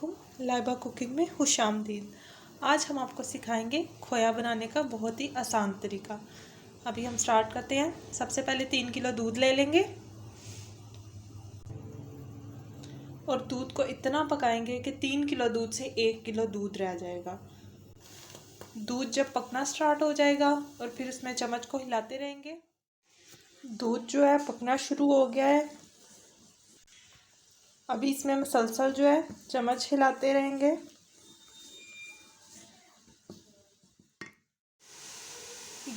अस्सलामुअलैकुम। लाइबा कुकिंग में खुशामदीद। आज हम आपको सिखाएंगे खोया बनाने का बहुत ही आसान तरीका। अभी हम स्टार्ट करते हैं। सबसे पहले 3 किलो दूध ले लेंगे और दूध को इतना पकाएंगे कि 3 किलो दूध से 1 किलो दूध रह जाएगा। दूध जब पकना स्टार्ट हो जाएगा और फिर उसमें चम्मच को हिलाते रहेंगे। दूध जो है पकना शुरू हो गया है। अभी इसमें मसलसल जो है चम्मच हिलाते रहेंगे।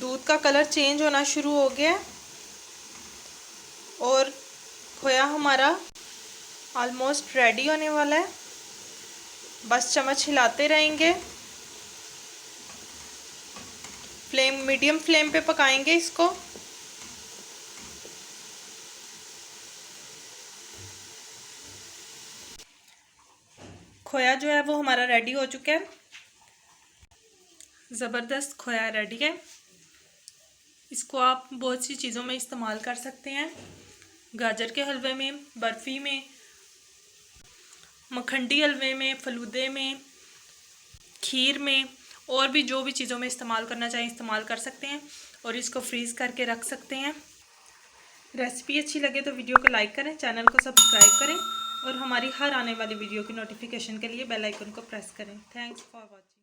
दूध का कलर चेंज होना शुरू हो गया है और खोया हमारा ऑलमोस्ट रेडी होने वाला है। बस चम्मच हिलाते रहेंगे। मीडियम फ्लेम पे पकाएंगे इसको। खोया जो है वो हमारा रेडी हो चुका है। ज़बरदस्त खोया रेडी है। इसको आप बहुत सी चीज़ों में इस्तेमाल कर सकते हैं। गाजर के हलवे में, बर्फ़ी में, मखंडी हलवे में, फलूदे में, खीर में और भी जो भी चीज़ों में इस्तेमाल करना चाहें इस्तेमाल कर सकते हैं और इसको फ्रीज़ करके रख सकते हैं। रेसिपी अच्छी लगे तो वीडियो को लाइक करें, चैनल को सब्सक्राइब करें और हमारी हर आने वाली वीडियो की नोटिफिकेशन के लिए बेल आइकन को प्रेस करें। Thanks for watching.